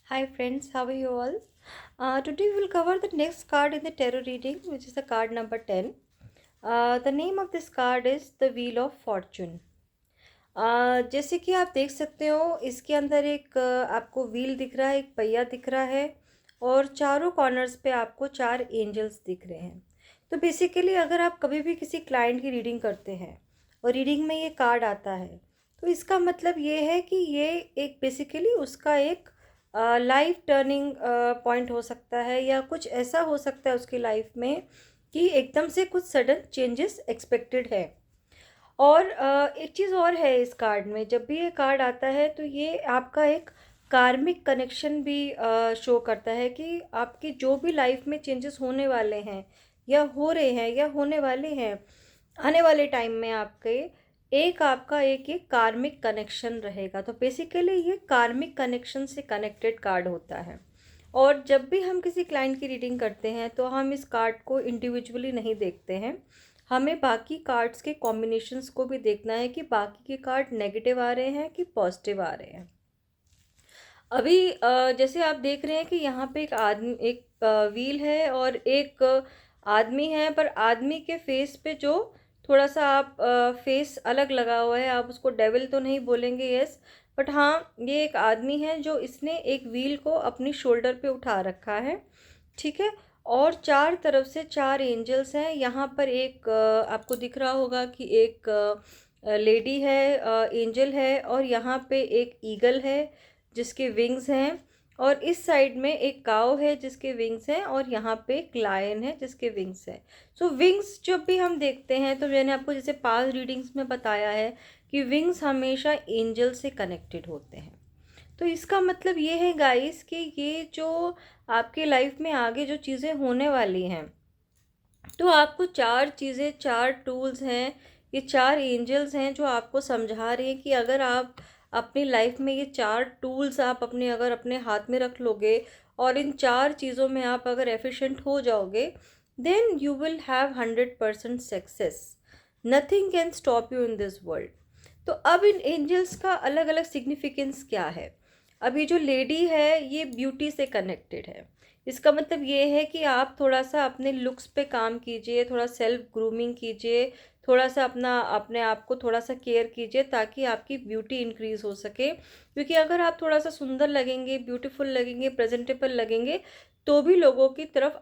Hi friends, how are you all? Today we will cover the next card in the tarot reading, which is the card number 10. The name of this card is the Wheel of Fortune. जैसे कि आप देख सकते हो इसके अंदर एक आपको व्हील दिख रहा है, एक पहिया दिख रहा है और चारों कॉर्नर्स पे आपको चार एंजल्स दिख रहे हैं। तो बेसिकली अगर आप कभी भी किसी क्लाइंट की रीडिंग करते हैं और रीडिंग में ये कार्ड आता है तो इसका मतलब ये है कि ये एक बेसिकली उसका एक लाइफ टर्निंग पॉइंट हो सकता है या कुछ ऐसा हो सकता है उसकी लाइफ में कि एकदम से कुछ सडन चेंजेस एक्सपेक्टेड है। और एक चीज़ और है इस कार्ड में, जब भी ये कार्ड आता है तो ये आपका एक कार्मिक कनेक्शन भी शो करता है कि आपकी जो भी लाइफ में चेंजेस होने वाले हैं या हो रहे हैं या होने वाले हैं आने वाले टाइम में आपके एक आपका एक कार्मिक कनेक्शन रहेगा। तो बेसिकली ये कार्मिक कनेक्शन से कनेक्टेड कार्ड होता है। और जब भी हम किसी क्लाइंट की रीडिंग करते हैं तो हम इस कार्ड को इंडिविजुअली नहीं देखते हैं, हमें बाकी कार्ड्स के कॉम्बिनेशंस को भी देखना है कि बाकी के कार्ड नेगेटिव आ रहे हैं कि पॉजिटिव आ रहे हैं। अभी जैसे आप देख रहे हैं कि यहाँ पे एक व्हील है और एक आदमी है, पर आदमी के फेस पे जो थोड़ा सा आप फेस अलग लगा हुआ है, आप उसको डेविल तो नहीं बोलेंगे, यस, बट हाँ ये एक आदमी है जो इसने एक व्हील को अपनी शोल्डर पे उठा रखा है, ठीक है। और चार तरफ से चार एंजल्स हैं। यहाँ पर एक आपको दिख रहा होगा कि एक लेडी है, एंजल है, और यहाँ पे एक ईगल है जिसके विंग्स हैं, और इस साइड में एक काऊ है जिसके विंग्स हैं, और यहाँ पे एक लायन है जिसके विंग्स हैं। सो विंग्स जब भी हम देखते हैं तो मैंने आपको जैसे पास रीडिंग्स में बताया है कि विंग्स हमेशा एंजल से कनेक्टेड होते हैं। तो इसका मतलब ये है गाइस कि ये जो आपके लाइफ में आगे जो चीज़ें होने वाली हैं, तो आपको चार चीज़ें, चार टूल्स हैं, ये चार एंजल्स हैं जो आपको समझा रही हैं कि अगर आप अपनी लाइफ में ये चार टूल्स आप अपने अगर अपने हाथ में रख लोगे और इन चार चीज़ों में आप अगर एफिशिएंट हो जाओगे, then you will have 100% success. Nothing can stop you in this world. तो अब इन एंजल्स का अलग अलग सिग्निफिकेंस क्या है। अभी जो लेडी है ये ब्यूटी से कनेक्टेड है। इसका मतलब ये है कि आप थोड़ा सा अपने लुक्स पे काम कीजिए, थोड़ा सेल्फ ग्रूमिंग कीजिए, थोड़ा सा अपने आप को थोड़ा सा केयर कीजिए ताकि आपकी ब्यूटी इंक्रीज़ हो सके। क्योंकि अगर आप थोड़ा सा सुंदर लगेंगे, ब्यूटीफुल लगेंगे, प्रेजेंटेबल लगेंगे, तो भी लोगों की तरफ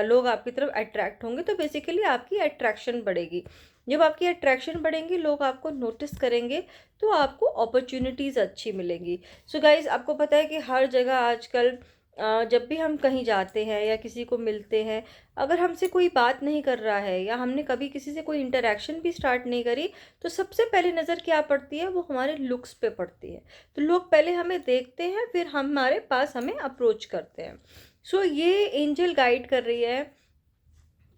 लोग आपकी तरफ अट्रैक्ट होंगे। तो बेसिकली आपकी अट्रैक्शन बढ़ेगी। जब आपकी अट्रैक्शन बढ़ेंगी, लोग आपको नोटिस करेंगे, तो आपको अपॉर्चुनिटीज़ अच्छी मिलेंगी। सो गाइज, आपको पता है कि हर जगह आजकल जब भी हम कहीं जाते हैं या किसी को मिलते हैं, अगर हमसे कोई बात नहीं कर रहा है या हमने कभी किसी से कोई इंटरेक्शन भी स्टार्ट नहीं करी, तो सबसे पहले नज़र क्या पड़ती है, वो हमारे लुक्स पे पड़ती है। तो लोग पहले हमें देखते हैं, फिर हमारे पास हमें अप्रोच करते हैं। सो ये एंजल गाइड कर रही है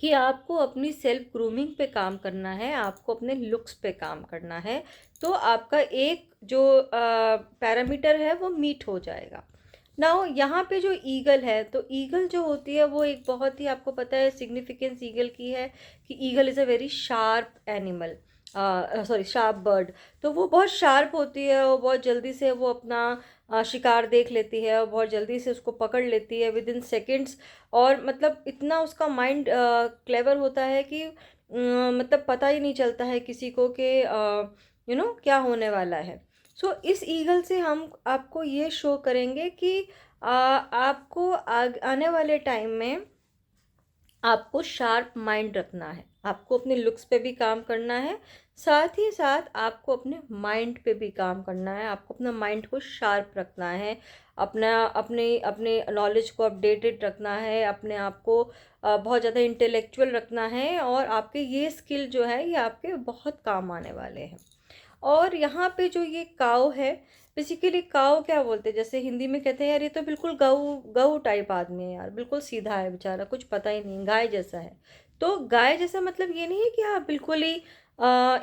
कि आपको अपनी सेल्फ ग्रूमिंग पे काम करना है, आपको अपने लुक्स पे काम करना है, तो आपका एक जो पैरामीटर है वो मीट हो जाएगा। नाउ यहाँ पे जो ईगल है, तो ईगल जो होती है वो एक बहुत ही, आपको पता है सिग्निफिकेंस ईगल की है कि eagle is a very sharp animal, sorry sharp bird. तो वो बहुत शार्प होती है और बहुत जल्दी से वो अपना शिकार देख लेती है और बहुत जल्दी से उसको पकड़ लेती है विद इन सेकेंड्स। और मतलब इतना उसका माइंड क्लेवर होता है कि मतलब पता ही नहीं चलता है किसी को कि क्या होने वाला है। सो इस ईगल से हम आपको ये शो करेंगे कि आपको आने वाले टाइम में आपको शार्प माइंड रखना है, आपको अपने लुक्स पे भी काम करना है, साथ ही साथ आपको अपने माइंड पे भी काम करना है, आपको अपना माइंड को शार्प रखना है, अपना अपने अपने नॉलेज को अपडेटेड रखना है, अपने आप को बहुत ज़्यादा इंटेलेक्चुअल रखना है, और आपके ये स्किल जो है ये आपके बहुत काम आने वाले हैं। और यहाँ पे जो ये काऊ है, बेसिकली काऊ क्या बोलते हैं, जैसे हिंदी में कहते हैं यार ये तो बिल्कुल गऊ गऊ टाइप आदमी है यार, बिल्कुल सीधा है बेचारा, कुछ पता ही नहीं, गाय जैसा है। तो गाय जैसा मतलब ये नहीं है कि आप बिल्कुल ही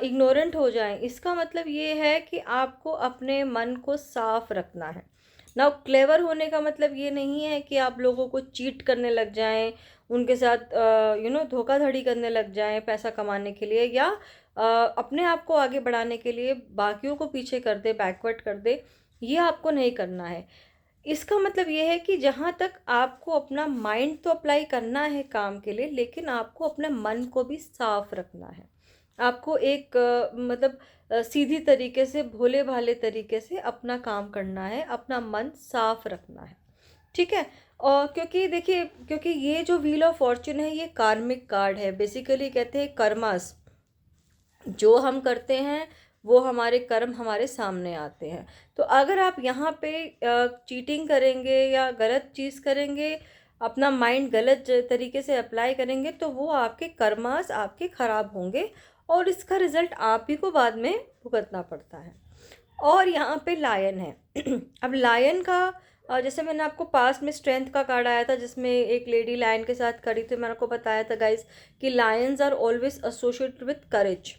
इग्नोरेंट हो जाएं, इसका मतलब ये है कि आपको अपने मन को साफ रखना है। ना क्लेवर होने का मतलब ये नहीं है कि आप लोगों को चीट करने लग जाएं, उनके साथ धोखाधड़ी करने लग जाएं पैसा कमाने के लिए, या अपने आप को आगे बढ़ाने के लिए बाकियों को पीछे कर दे, बैकवर्ड कर दे, ये आपको नहीं करना है। इसका मतलब ये है कि जहाँ तक आपको अपना माइंड तो अप्लाई करना है काम के लिए, लेकिन आपको अपने मन को भी साफ रखना है। आपको एक मतलब सीधी तरीके से, भोले भाले तरीके से अपना काम करना है, अपना मन साफ रखना है। ठीक है। और क्योंकि देखिए, क्योंकि ये जो व्हील ऑफ फॉर्च्यून है ये कार्मिक कार्ड है। बेसिकली कहते हैं कर्मास, जो हम करते हैं वो हमारे कर्म हमारे सामने आते हैं। तो अगर आप यहाँ पे चीटिंग करेंगे या गलत चीज़ करेंगे, अपना माइंड गलत तरीके से अप्लाई करेंगे, तो वो आपके कर्मास आपके ख़राब होंगे और इसका रिज़ल्ट आप ही को बाद में भुगतना पड़ता है। और यहाँ पे लायन है। अब लायन का जैसे मैंने आपको पास में स्ट्रेंथ का कार्ड आया था जिसमें एक लेडी लायन के साथ खड़ी थी, मैंने आपको बताया था गाइस कि lions are always associated with courage.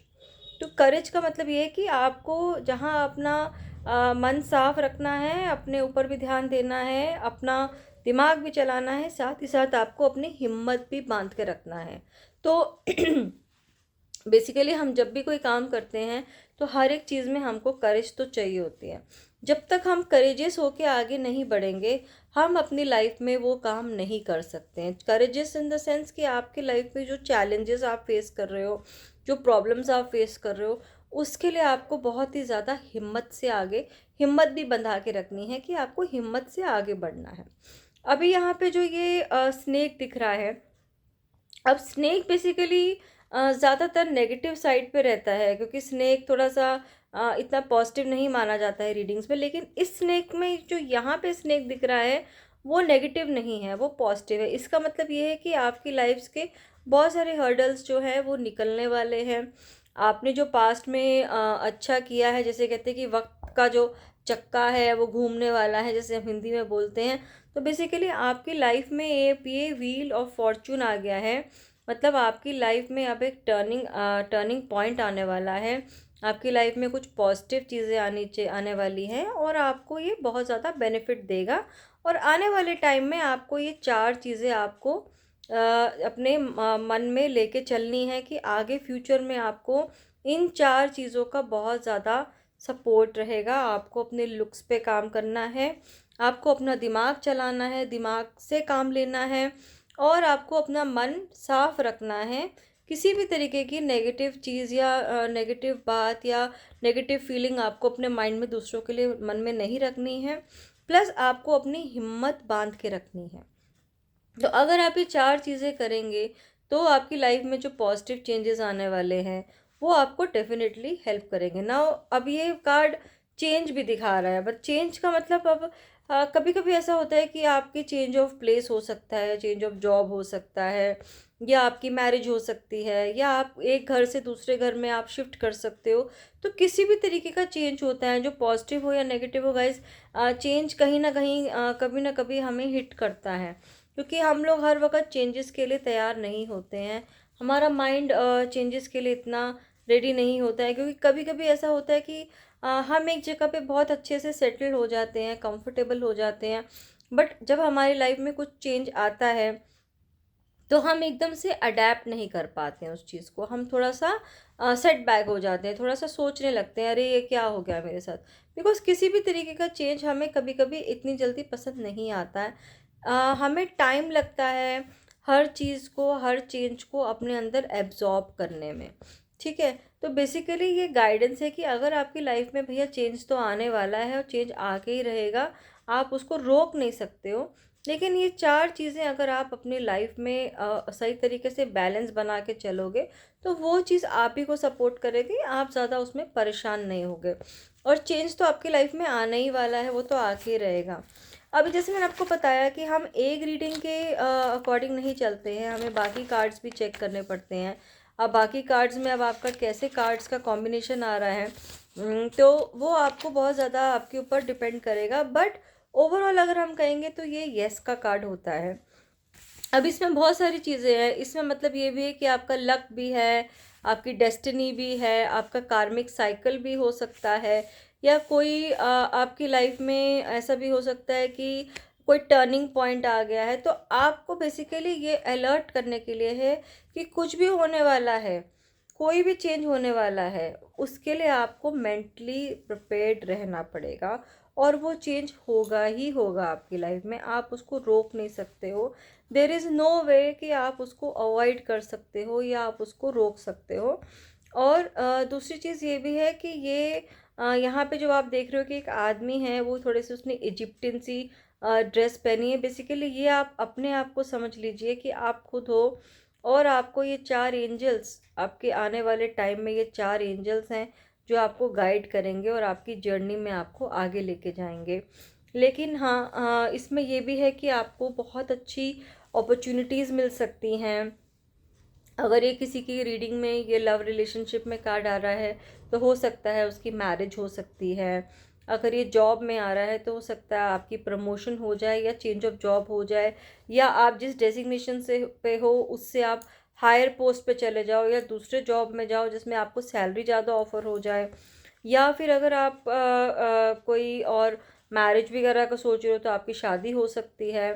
तो करेज का मतलब ये है कि आपको जहाँ अपना मन साफ रखना है, अपने ऊपर भी ध्यान देना है, अपना दिमाग भी चलाना है, साथ ही साथ आपको अपनी हिम्मत भी बांध के रखना है। तो बेसिकली हम जब भी कोई काम करते हैं तो हर एक चीज़ में हमको करेज तो चाहिए होती है। जब तक हम करेजियस होके आगे नहीं बढ़ेंगे, हम अपनी लाइफ में वो काम नहीं कर सकते हैं। करेजियस इन द सेंस कि आपकी लाइफ में जो चैलेंजेस आप फेस कर रहे हो, जो प्रॉब्लम्स आप फेस कर रहे हो, उसके लिए आपको बहुत ही ज़्यादा हिम्मत से आगे, हिम्मत भी बंधा के रखनी है कि आपको हिम्मत से आगे बढ़ना है। अभी यहाँ पे जो ये स्नेक दिख रहा है, अब स्नेक बेसिकली ज़्यादातर नेगेटिव साइड पे रहता है, क्योंकि स्नेक थोड़ा सा इतना पॉजिटिव नहीं माना जाता है रीडिंग्स में। लेकिन इस स्नेक में जो यहाँ पे स्नेक दिख रहा है वो नेगेटिव नहीं है, वो पॉजिटिव है। इसका मतलब ये है कि आपकी लाइफ के बहुत सारे हर्डल्स जो है वो निकलने वाले हैं। आपने जो पास्ट में अच्छा किया है, जैसे कहते हैं कि वक्त का जो चक्का है वो घूमने वाला है, जैसे हम हिंदी में बोलते हैं। तो बेसिकली आपकी लाइफ में ये व्हील ऑफ फॉर्चून आ गया है। मतलब आपकी लाइफ में अब एक टर्निंग पॉइंट आने वाला है। आपकी लाइफ में कुछ पॉजिटिव चीज़ें आने वाली हैं और आपको ये बहुत ज़्यादा बेनिफिट देगा। और आने वाले टाइम में आपको ये चार चीज़ें आपको अपने मन में लेके चलनी है कि आगे फ्यूचर में आपको इन चार चीज़ों का बहुत ज़्यादा सपोर्ट रहेगा। आपको अपने लुक्स पे काम करना है, आपको अपना दिमाग चलाना है, दिमाग से काम लेना है, और आपको अपना मन साफ रखना है। किसी भी तरीके की नेगेटिव चीज़ या नेगेटिव बात या नेगेटिव फीलिंग आपको अपने माइंड में दूसरों के लिए मन में नहीं रखनी है। प्लस आपको अपनी हिम्मत बांध के रखनी है। तो अगर आप ये चार चीज़ें करेंगे तो आपकी लाइफ में जो पॉजिटिव चेंजेस आने वाले हैं वो आपको डेफिनेटली हेल्प करेंगे ना। अब ये कार्ड चेंज भी दिखा रहा है, बट चेंज का मतलब अब कभी कभी ऐसा होता है कि आपकी चेंज ऑफ प्लेस हो सकता है, चेंज ऑफ जॉब हो सकता है, या आपकी मैरिज हो सकती है, या आप एक घर से दूसरे घर में आप शिफ्ट कर सकते हो। तो किसी भी तरीके का चेंज होता है, जो पॉजिटिव हो या नेगेटिव हो गाइस, चेंज कहीं ना कहीं कभी ना कभी हमें हिट करता है। क्योंकि हम लोग हर वक्त चेंजेस के लिए तैयार नहीं होते हैं, हमारा माइंड चेंजेस के लिए इतना रेडी नहीं होता है। क्योंकि कभी कभी ऐसा होता है कि हम एक जगह पे बहुत अच्छे से सेटल हो जाते हैं, कंफर्टेबल हो जाते हैं, बट जब हमारी लाइफ में कुछ चेंज आता है तो हम एकदम से अडेप्ट नहीं कर पाते हैं उस चीज़ को। हम थोड़ा सा सेट बैक हो जाते हैं, थोड़ा सा सोचने लगते हैं अरे ये क्या हो गया मेरे साथ। बिकॉज किसी भी तरीके का चेंज हमें कभी कभी इतनी जल्दी पसंद नहीं आता है। हमें टाइम लगता है हर चीज़ को, हर चेंज को अपने अंदर एब्जॉर्ब करने में। ठीक है। तो बेसिकली ये गाइडेंस है कि अगर आपकी लाइफ में भैया चेंज तो आने वाला है और चेंज आके ही रहेगा, आप उसको रोक नहीं सकते हो। लेकिन ये चार चीज़ें अगर आप अपनी लाइफ में सही तरीके से बैलेंस बना के चलोगे तो वो चीज़ आप ही को सपोर्ट करेगी, आप ज़्यादा उसमें परेशान नहीं होगे। और चेंज तो आपकी लाइफ में आने ही वाला है, वो तो आके ही रहेगा। अभी जैसे मैंने आपको बताया कि हम एक रीडिंग के अकॉर्डिंग नहीं चलते हैं, हमें बाकी कार्ड्स भी चेक करने पड़ते हैं। अब बाकी कार्ड्स में अब आपका कैसे कार्ड्स का कॉम्बिनेशन आ रहा है, तो वो आपको बहुत ज़्यादा आपके ऊपर डिपेंड करेगा। बट ओवरऑल अगर हम कहेंगे तो ये येस का कार्ड होता है। अब इसमें बहुत सारी चीज़ें हैं, इसमें मतलब ये भी है कि आपका लक भी है, आपकी डेस्टिनी भी है, आपका कार्मिक साइकिल भी हो सकता है, या कोई आपकी लाइफ में ऐसा भी हो सकता है कि कोई टर्निंग पॉइंट आ गया है। तो आपको बेसिकली ये अलर्ट करने के लिए है कि कुछ भी होने वाला है, कोई भी चेंज होने वाला है, उसके लिए आपको मेंटली प्रिपेयर्ड रहना पड़ेगा। और वो चेंज होगा ही होगा आपकी लाइफ में, आप उसको रोक नहीं सकते हो। देर इज़ नो वे कि आप उसको अवॉइड कर सकते हो या आप उसको रोक सकते हो। और दूसरी चीज़ ये भी है कि ये यहाँ पे जो आप देख रहे हो कि एक आदमी है, वो थोड़े से उसने इजिप्टियन सी ड्रेस पहनी है। बेसिकली ये आप अपने आप को समझ लीजिए कि आप खुद हो, और आपको ये 4 एंजल्स, आपके आने वाले टाइम में ये 4 एंजल्स हैं जो आपको गाइड करेंगे और आपकी जर्नी में आपको आगे लेके जाएंगे। लेकिन हाँ, इसमें ये भी है कि आपको बहुत अच्छी अपॉर्चुनिटीज़ मिल सकती हैं। अगर ये किसी की रीडिंग में ये लव रिलेशनशिप में कार्ड आ रहा है तो हो सकता है उसकी मैरिज हो सकती है। अगर ये जॉब में आ रहा है तो हो सकता है आपकी प्रमोशन हो जाए या चेंज ऑफ जॉब हो जाए, या आप जिस डेजिग्नेशन से पे हो उससे आप हायर पोस्ट पे चले जाओ या दूसरे जॉब में जाओ जिसमें आपको सैलरी ज़्यादा ऑफर हो जाए। या फिर अगर आप कोई और मैरिज वगैरह का सोच रहे हो तो आपकी शादी हो सकती है।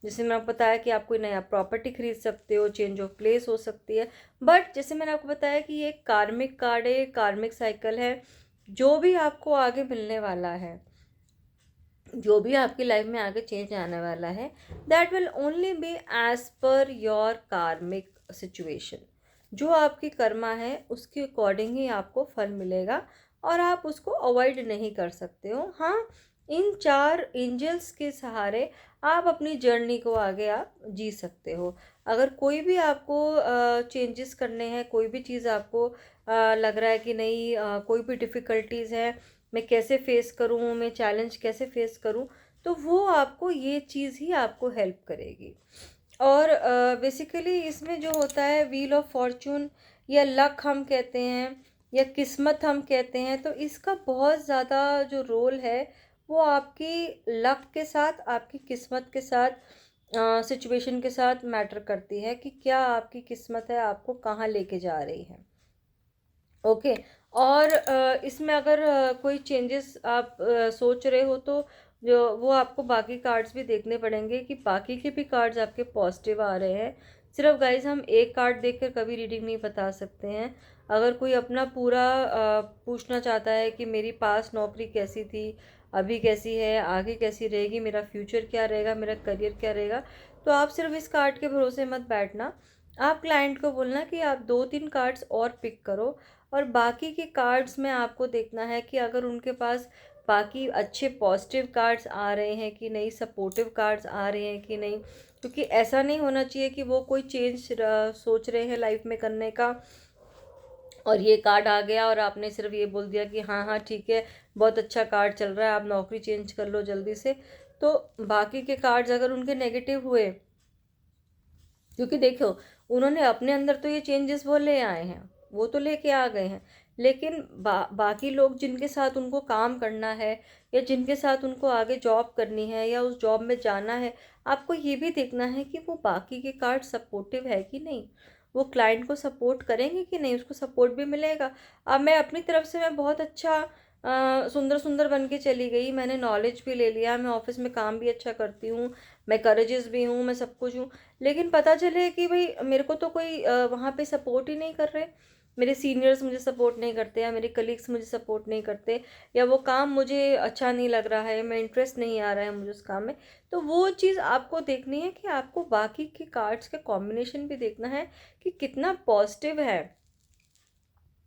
जैसे मैंने आपको बताया कि आप कोई नया प्रॉपर्टी खरीद सकते हो, चेंज ऑफ प्लेस हो सकती है। बट जैसे मैंने आपको बताया कि ये कार्मिक कार्ड है, कार्मिक साइकिल है। जो भी आपको आगे मिलने वाला है, जो भी आपकी लाइफ में आगे चेंज आने वाला है, that will only be as per your karmic situation. जो आपकी कर्मा है उसके अकॉर्डिंग ही आपको फल मिलेगा, और आप उसको अवॉइड नहीं कर सकते हो। हाँ, इन 4 एंजल्स के सहारे आप अपनी जर्नी को आगे आप जी सकते हो। अगर कोई भी आपको चेंजेस करने हैं, कोई भी चीज़ आपको लग रहा है कि नहीं, कोई भी डिफ़िकल्टीज़ है, मैं कैसे फेस करूँ, मैं चैलेंज कैसे फेस करूँ, तो वो आपको ये चीज़ ही आपको हेल्प करेगी। और बेसिकली इसमें जो होता है व्हील ऑफ फॉर्चून या लक हम कहते हैं या किस्मत हम कहते हैं, तो इसका बहुत ज़्यादा जो रोल है वो आपकी लक के साथ, आपकी किस्मत के साथ, सिचुएशन के साथ मैटर करती है कि क्या आपकी किस्मत है, आपको कहाँ लेके जा रही है। ओके। और इसमें अगर कोई चेंजेस आप सोच रहे हो तो जो वो आपको बाकी कार्ड्स भी देखने पड़ेंगे कि बाकी के भी कार्ड्स आपके पॉजिटिव आ रहे हैं। सिर्फ गाइज हम एक कार्ड देखकर कभी रीडिंग नहीं बता सकते हैं। अगर कोई अपना पूरा पूछना चाहता है कि मेरी पास नौकरी कैसी थी, अभी कैसी है, आगे कैसी रहेगी, मेरा फ्यूचर क्या रहेगा, मेरा करियर क्या रहेगा, तो आप सिर्फ इस कार्ड के भरोसे मत बैठना। आप क्लाइंट को बोलना कि आप 2-3 कार्ड्स और पिक करो, और बाकी के कार्ड्स में आपको देखना है कि अगर उनके पास बाकी अच्छे पॉजिटिव कार्ड्स आ रहे हैं कि नहीं, सपोर्टिव कार्ड्स आ रहे हैं कि नहीं। क्योंकि ऐसा नहीं होना चाहिए कि वो कोई चेंज सोच रहे हैं लाइफ में करने का, और ये कार्ड आ गया और आपने सिर्फ ये बोल दिया कि हाँ हाँ ठीक है, बहुत अच्छा कार्ड चल रहा है, आप नौकरी चेंज कर लो जल्दी से। तो बाकी के कार्ड्स अगर उनके नेगेटिव हुए, क्योंकि देखो उन्होंने अपने अंदर तो ये चेंजेस वो ले आए हैं, वो तो लेके आ गए हैं, लेकिन बाकी लोग जिनके साथ उनको काम करना है या जिनके साथ उनको आगे जॉब करनी है या उस जॉब में जाना है, आपको ये भी देखना है कि वो बाकी के कार्ड सपोर्टिव है कि नहीं, वो क्लाइंट को सपोर्ट करेंगे कि नहीं, उसको सपोर्ट भी मिलेगा। अब मैं अपनी तरफ से मैं बहुत अच्छा सुंदर सुंदर बन के चली गई, मैंने नॉलेज भी ले लिया, मैं ऑफिस में काम भी अच्छा करती हूँ, मैं करेजियस भी हूँ, मैं सब कुछ हूँ, लेकिन पता चले कि भाई मेरे को तो कोई वहाँ पे सपोर्ट ही नहीं कर रहे, मेरे सीनियर्स मुझे सपोर्ट नहीं करते या मेरे कलीग्स मुझे सपोर्ट नहीं करते, या वो काम मुझे अच्छा नहीं लग रहा है, मैं इंटरेस्ट नहीं आ रहा है मुझे उस काम में। तो वो चीज़ आपको देखनी है कि आपको बाकी के कार्ड्स का कॉम्बिनेशन भी देखना है कि कितना पॉजिटिव है।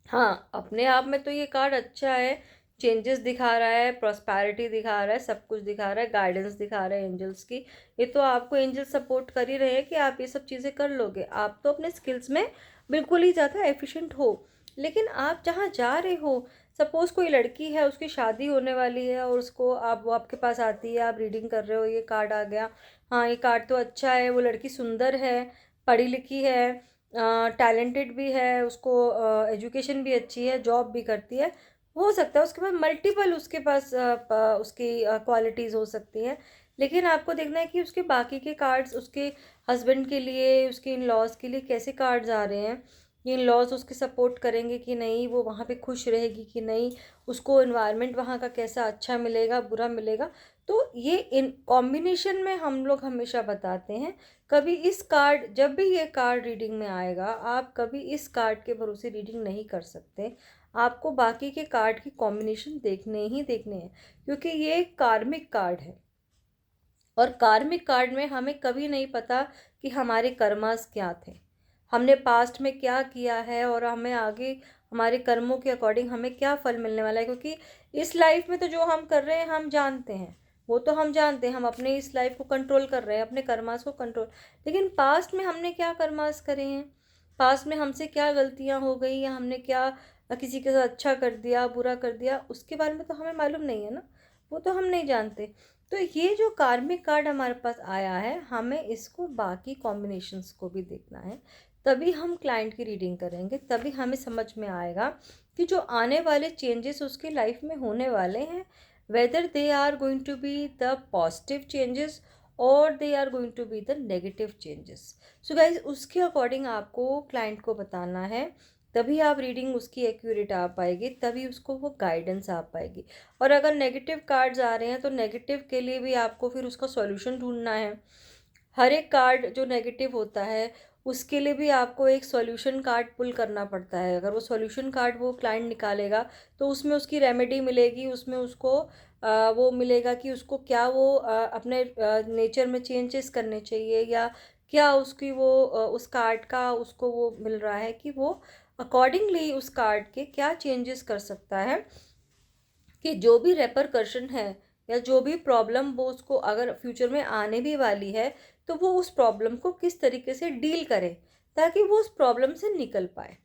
हाँ, अपने आप में तो ये कार्ड अच्छा है, चेंजेस दिखा रहा है, प्रॉस्पैरिटी दिखा रहा है, सब कुछ दिखा रहा है, गाइडेंस दिखा रहा है एंजल्स की। ये तो आपको एंजल सपोर्ट कर ही रहे हैं कि आप ये सब चीज़ें कर लोगे, आप तो अपने स्किल्स में बिल्कुल ही ज़्यादा एफिशिएंट हो। लेकिन आप जहाँ जा रहे हो, सपोज़ कोई लड़की है, उसकी शादी होने वाली है और उसको आप वो आपके पास आती है, आप रीडिंग कर रहे हो, ये कार्ड आ गया, हाँ ये कार्ड तो अच्छा है, वो लड़की सुंदर है, पढ़ी लिखी है, टैलेंटेड भी है, उसको एजुकेशन भी अच्छी है, जॉब भी करती है, हो सकता है उसके पास मल्टीपल उसके पास उसकी क्वालिटीज़ हो सकती हैं। लेकिन आपको देखना है कि उसके बाकी के कार्ड्स उसके हस्बैंड के लिए, उसके इन लॉज के लिए कैसे कार्ड्स आ रहे हैं, ये इन लॉज उसके सपोर्ट करेंगे कि नहीं, वो वहाँ पे खुश रहेगी कि नहीं, उसको इन्वायरमेंट वहाँ का कैसा अच्छा मिलेगा, बुरा मिलेगा। तो ये इन कॉम्बिनेशन में हम लोग हमेशा बताते हैं। कभी इस कार्ड, जब भी ये कार्ड रीडिंग में आएगा, आप कभी इस कार्ड के भरोसे रीडिंग नहीं कर सकते। आपको बाकी के कार्ड की कॉम्बिनेशन देखने ही देखने हैं, क्योंकि ये एक कार्मिक कार्ड है और कार्मिक कार्ड में हमें कभी नहीं पता कि हमारे कर्मास क्या थे, हमने पास्ट में क्या किया है और हमें आगे हमारे कर्मों के अकॉर्डिंग हमें क्या फल मिलने वाला है। क्योंकि इस लाइफ में तो जो हम कर रहे हैं हम जानते हैं, वो तो हम जानते हैं, हम अपने इस लाइफ को कंट्रोल कर रहे हैं, अपने कर्मास को कंट्रोल। लेकिन पास्ट में हमने क्या कर्मास करे हैं, पास्ट में हमसे क्या गलतियां हो गई या हमने क्या किसी के साथ अच्छा कर दिया बुरा कर दिया, उसके बारे में तो हमें मालूम नहीं है ना, वो तो हम नहीं जानते। तो ये जो कार्मिक कार्ड हमारे पास आया है, हमें इसको बाकी कॉम्बिनेशंस को भी देखना है, तभी हम क्लाइंट की रीडिंग करेंगे, तभी हमें समझ में आएगा कि जो आने वाले चेंजेस उसके लाइफ में होने वाले हैं, whether they are going to be the positive changes और they are going to be the negative changes. So guys उसके अकॉर्डिंग आपको क्लाइंट को बताना है, तभी आप रीडिंग उसकी एक्यूरेट आ पाएगी, तभी उसको वो गाइडेंस आ पाएगी। और अगर नेगेटिव कार्ड्स आ रहे हैं तो नेगेटिव के लिए भी आपको फिर उसका सॉल्यूशन ढूंढना है। हर एक कार्ड जो नेगेटिव होता है उसके लिए भी आपको एक सॉल्यूशन कार्ड पुल करना पड़ता है। अगर वो सॉल्यूशन कार्ड वो क्लाइंट निकालेगा तो उसमें उसकी रेमेडी मिलेगी, उसमें उसको वो मिलेगा कि उसको क्या वो अपने नेचर में चेंजेस करने चाहिए, या क्या उसकी वो उस कार्ड का उसको वो मिल रहा है कि वो अकॉर्डिंगली उस कार्ड के क्या चेंजेस कर सकता है, कि जो भी रेपरकशन है या जो भी प्रॉब्लम वो उसको अगर फ्यूचर में आने भी वाली है तो वो उस प्रॉब्लम को किस तरीके से डील करे ताकि वो उस प्रॉब्लम से निकल पाए,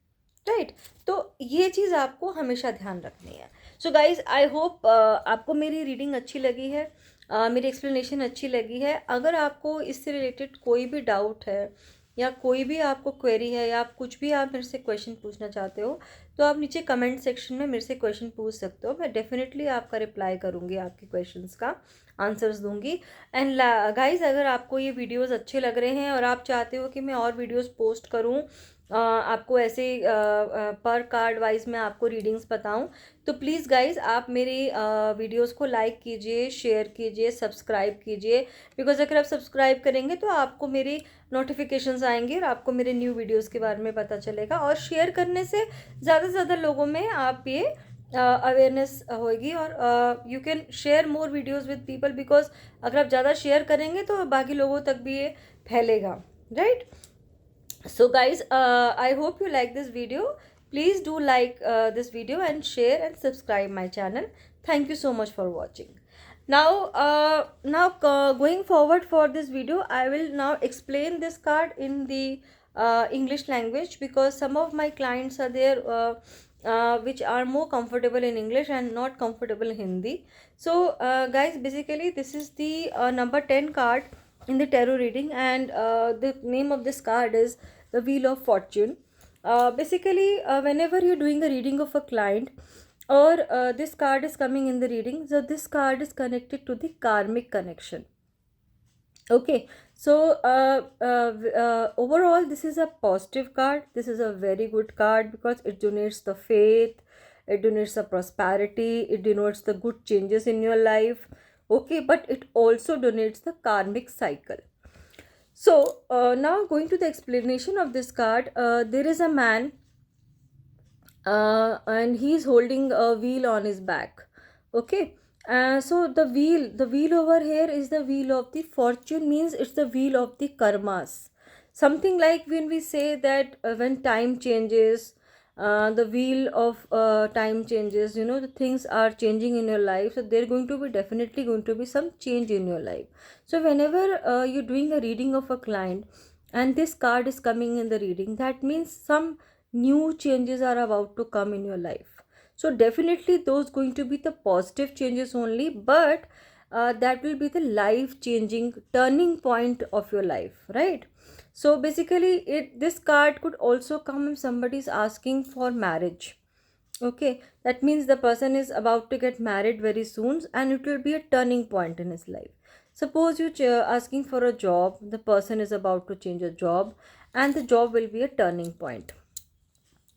राइट। तो ये चीज़ आपको हमेशा ध्यान रखनी है। सो गाइज आई होप आपको मेरी रीडिंग अच्छी लगी है, मेरी एक्सप्लेनेशन अच्छी लगी है। अगर आपको इससे रिलेटेड कोई भी डाउट है या कोई भी आपको क्वेरी है या आप कुछ भी आप मेरे से क्वेश्चन पूछना चाहते हो तो आप नीचे कमेंट सेक्शन में मेरे से क्वेश्चन पूछ सकते हो, मैं डेफिनेटली आपका रिप्लाई करूँगी, आपके क्वेश्चंस का आंसर्स दूंगी। एंड गाइज अगर आपको ये वीडियोस अच्छे लग रहे हैं और आप चाहते हो कि मैं और वीडियोस पोस्ट करूँ, आपको ऐसे पर कार्ड वाइज मैं आपको रीडिंग्स बताऊं, तो प्लीज़ गाइज आप मेरी वीडियोस को लाइक कीजिए, शेयर कीजिए, सब्सक्राइब कीजिए। बिकॉज अगर आप सब्सक्राइब करेंगे तो आपको मेरी नोटिफिकेशंस आएंगे और आपको मेरे न्यू वीडियोस के बारे में पता चलेगा। और शेयर करने से ज़्यादा से ज़्यादा लोगों में आप ये अवेयरनेस होगी और you can share more videos with people, because अगर आप ज़्यादा शेयर करेंगे तो बाकी लोगों तक भी ये फैलेगा, right. So guys, I hope you like this video. Please do like this video and share and subscribe my channel. Thank you so much for watching. Now going forward for this video, I will now explain this card in the English language, because some of my clients are there which are more comfortable in English and not comfortable in Hindi. So guys, basically this is the number 10 card in the tarot reading, and the name of this card is the Wheel of Fortune. Basically whenever you're doing a reading of a client or this card is coming in the reading, so this card is connected to the karmic connection. Okay, so overall this is a positive card, this is a very good card because it denotes the faith, it denotes the prosperity, it denotes the good changes in your life. Okay, but it also denotes the karmic cycle. So now going to the explanation of this card, there is a man and he is holding a wheel on his back. Okay, so the wheel over here is the wheel of the fortune, means it's the wheel of the karmas. Something like when we say that when time changes, the wheel of time changes, you know, the things are changing in your life, so there going to be definitely going to be some change in your life. So whenever you're doing a reading of a client and this card is coming in the reading, that means some new changes are about to come in your life. So definitely those going to be the positive changes only, but that will be the life changing turning point of your life, right? So basically this card could also come if somebody is asking for marriage. Okay, that means the person is about to get married very soon and it will be a turning point in his life. Suppose you're asking for a job, the person is about to change a job and the job will be a turning point.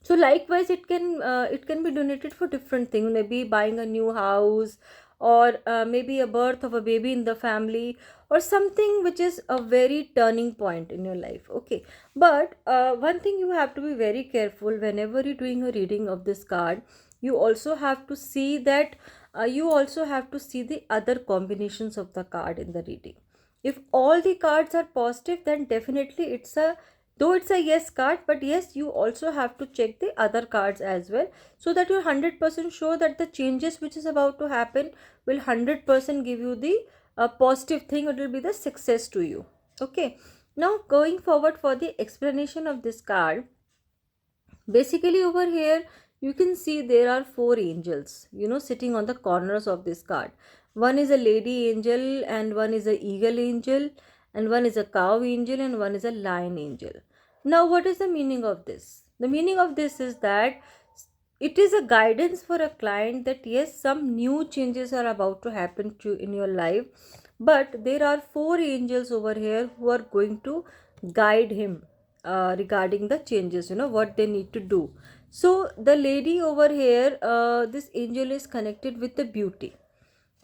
So likewise it can be donated for different things, maybe buying a new house or maybe a birth of a baby in the family or something which is a very turning point in your life. Okay, but one thing you have to be very careful whenever you're doing a reading of this card, You also have to see that you also have to see the other combinations of the card in the reading. If all the cards are positive, then definitely it's a yes card, but yes, you also have to check the other cards as well, so that you're 100% sure that the changes which is about to happen will 100% give you the positive thing. It will be the success to you. Okay, now going forward for the explanation of this card, basically over here you can see there are four angels, sitting on the corners of this card. One is a lady angel, and one is a eagle angel, and one is a cow angel, and one is a lion angel. Now what is the meaning of this? The meaning of this is that it is a guidance for a client that yes, some new changes are about to happen to in your life, but there are four angels over here who are going to guide him regarding the changes, what they need to do. So the lady over here, this angel is connected with the beauty.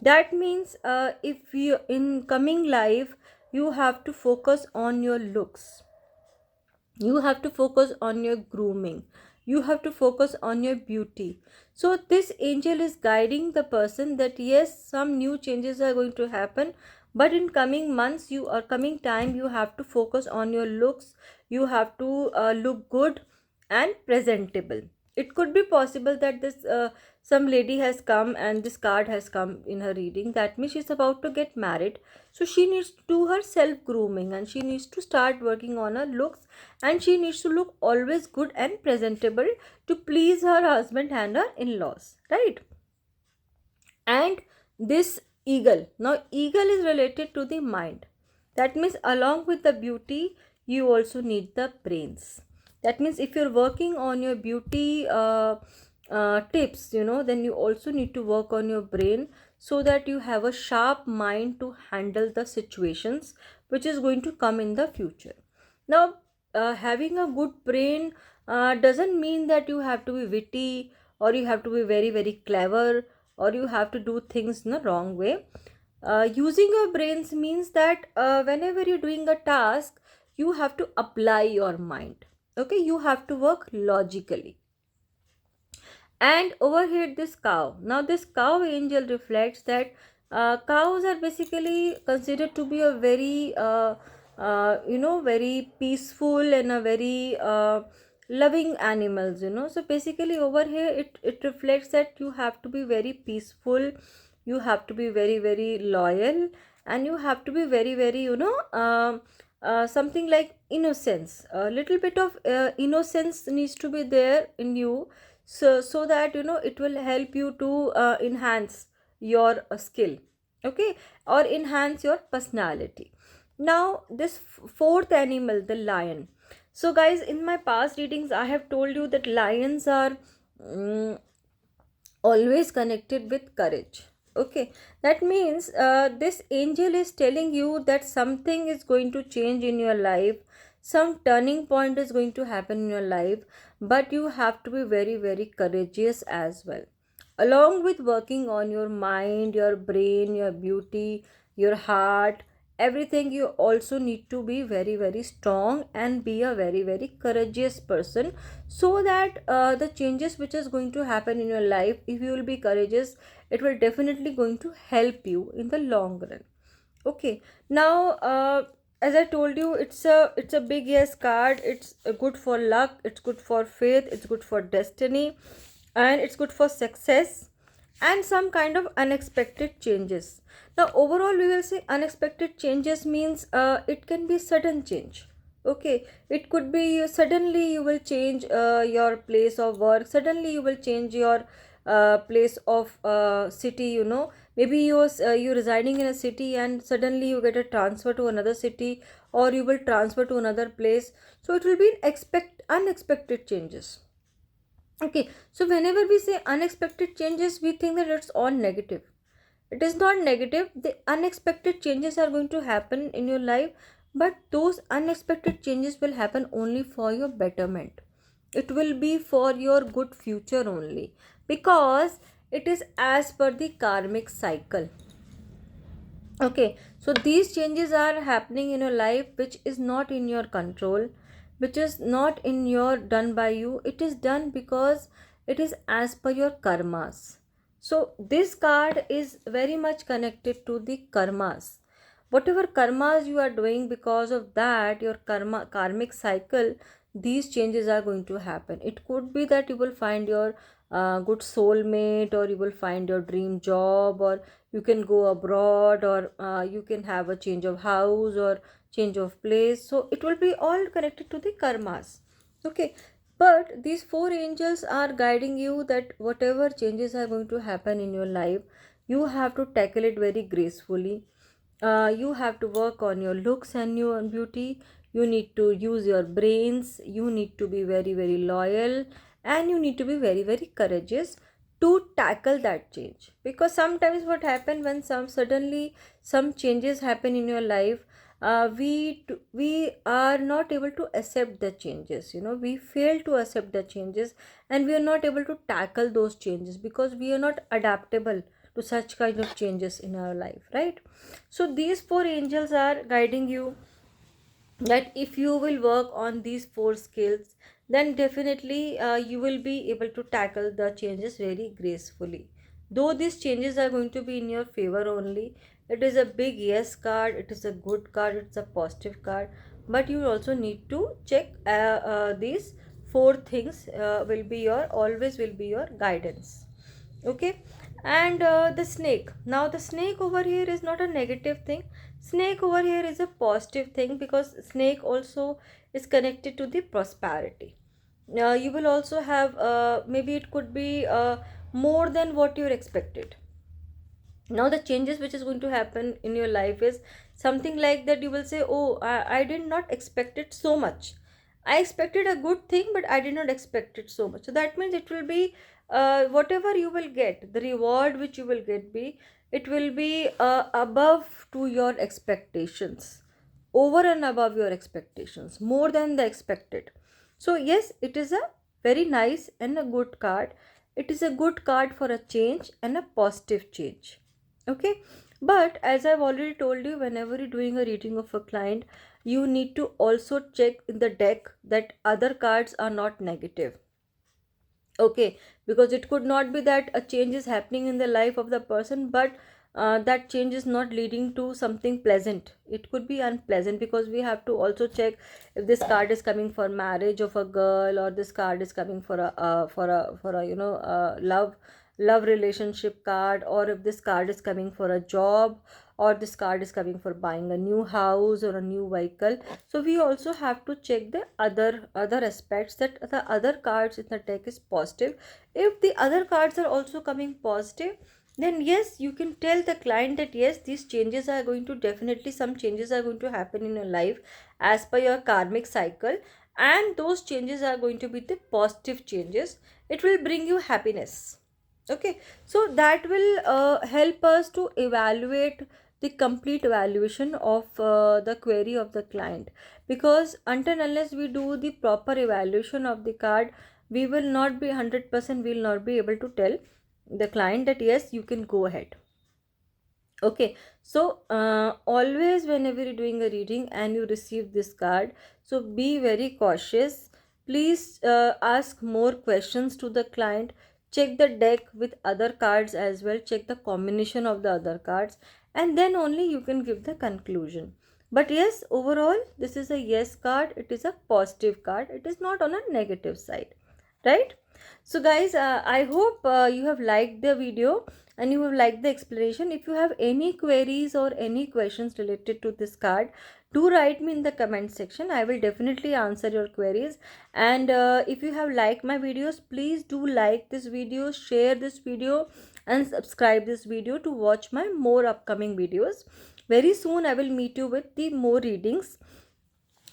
That means if you in coming life, you have to focus on your looks, you have to focus on your grooming, you have to focus on your beauty. So this angel is guiding the person that yes, some new changes are going to happen, but in coming months, you are coming time, you have to focus on your looks, you have to look good and presentable. It could be possible that this some lady has come and this card has come in her reading, that means she's about to get married, so she needs to do her self grooming, and she needs to start working on her looks, and she needs to look always good and presentable to please her husband and her in-laws, right? And this eagle, now eagle is related to the mind. That means along with the beauty, you also need the brains. That means if you're working on your beauty tips, then you also need to work on your brain, so that you have a sharp mind to handle the situations which is going to come in the future. Now having a good brain doesn't mean that you have to be witty, or you have to be very very clever, or you have to do things in the wrong way. Using your brains means that whenever you're doing a task, you have to apply your mind. Okay, you have to work logically. And over here, this cow. Now, this cow angel reflects that cows are basically considered to be a very, very peaceful and a very loving animals. So basically, over here, it reflects that you have to be very peaceful, you have to be very, very loyal, and you have to be very, very, something like innocence. A little bit of innocence needs to be there in you, so that it will help you to enhance your skill, okay, or enhance your personality. Now this fourth animal, the lion. So guys, in my past readings I have told you that lions are always connected with courage. Okay, that means this angel is telling you that something is going to change in your life, some turning point is going to happen in your life, but you have to be very very courageous as well. Along with working on your mind, your brain, your beauty, your heart, everything, you also need to be very very strong and be a very very courageous person, so that the changes which is going to happen in your life, if you will be courageous, it will definitely going to help you in the long run. Okay, now as I told you, it's a big yes card. It's good for luck, it's good for faith, it's good for destiny, and it's good for success and some kind of unexpected changes. Now overall we will say unexpected changes means it can be sudden change. Okay, it could be suddenly you will change your place of work, suddenly you will change your place of city, maybe you're residing in a city and suddenly you get a transfer to another city, or you will transfer to another place. So it will be unexpected changes. Okay, so whenever we say unexpected changes, we think that it's all negative. It is not negative. The unexpected changes are going to happen in your life, but those unexpected changes will happen only for your betterment. It will be for your good future only, because it is as per the karmic cycle. Okay, so these changes are happening in your life which is not in your control, which is not in your done by you. It is done because it is as per your karmas. So this card is very much connected to the karmas. Whatever karmas you are doing, because of that, your karmic cycle, these changes are going to happen. It could be that you will find your good soulmate, or you will find your dream job, or you can go abroad, or you can have a change of house or change of place. So it will be all connected to the karmas. Okay, but these four angels are guiding you that whatever changes are going to happen in your life, you have to tackle it very gracefully. You have to work on your looks and your beauty. You need to use your brains. You need to be very, very loyal, and you need to be very, very courageous to tackle that change. Because sometimes what happens when some changes happen in your life, we are not able to accept the changes. We fail to accept the changes, and we are not able to tackle those changes because we are not adaptable to such kind of changes in our life, right? So these four angels are guiding you that if you will work on these four skills, then definitely you will be able to tackle the changes very gracefully. Though these changes are going to be in your favor only, it is a big yes card, it is a good card, it's a positive card, but you also need to check these four things will be your always will be your guidance. Okay. And the snake, now the snake over here is not a negative thing. Snake over here is a positive thing, because snake also is connected to the prosperity. You will also have maybe it could be more than what you expected. Now the changes which is going to happen in your life is something like that. You will say, oh, I did not expect it so much. I expected a good thing, but I did not expect it so much. So that means it will be whatever you will get, the reward which you will get, it will be above to your expectations, over and above your expectations, more than the expected. So yes, it is a very nice and a good card. It is a good card for a change and a positive change. Okay, but as I've already told you, whenever you're doing a reading of a client, you need to also check in the deck that other cards are not negative. Okay, because it could not be that a change is happening in the life of the person, but that change is not leading to something pleasant. It could be unpleasant, because we have to also check if this card is coming for marriage of a girl, or this card is coming for a love relationship card, or if this card is coming for a job, or this card is coming for buying a new house or a new vehicle. So we also have to check the other aspects, that the other cards in the deck is positive. If the other cards are also coming positive, then yes, you can tell the client that yes, these changes are going to definitely, some changes are going to happen in your life as per your karmic cycle, and those changes are going to be the positive changes. It will bring you happiness. Okay, so that will help us to evaluate the complete evaluation of the query of the client. Because until unless we do the proper evaluation of the card, we will not be 100%, we will not be able to tell the client that yes, you can go ahead. Okay, so always whenever you're doing a reading and you receive this card, so be very cautious. Please ask more questions to the client. Check the deck with other cards as well. Check the combination of the other cards, and then only you can give the conclusion. But yes, overall, this is a yes card. It is a positive card. It is not on a negative side, right? So guys, I hope you have liked the video and you have liked the explanation. If you have any queries or any questions related to this card, do write me in the comment section. I will definitely answer your queries. And if you have liked my videos, please do like this video, share this video, and subscribe this video to watch my more upcoming videos. Very soon I will meet you with the more readings.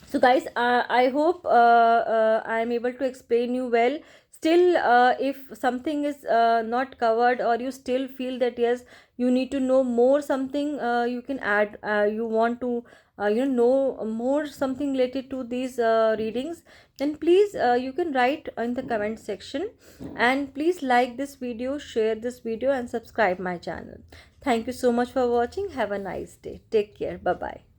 So guys, I hope I am able to explain you well. Still, if something is not covered, or you still feel that yes, you need to know more something, you can add, you want to know more something related to these readings, then please you can write in the comment section. And please like this video, share this video, and subscribe my channel. Thank you so much for watching. Have a nice day. Take care. Bye bye.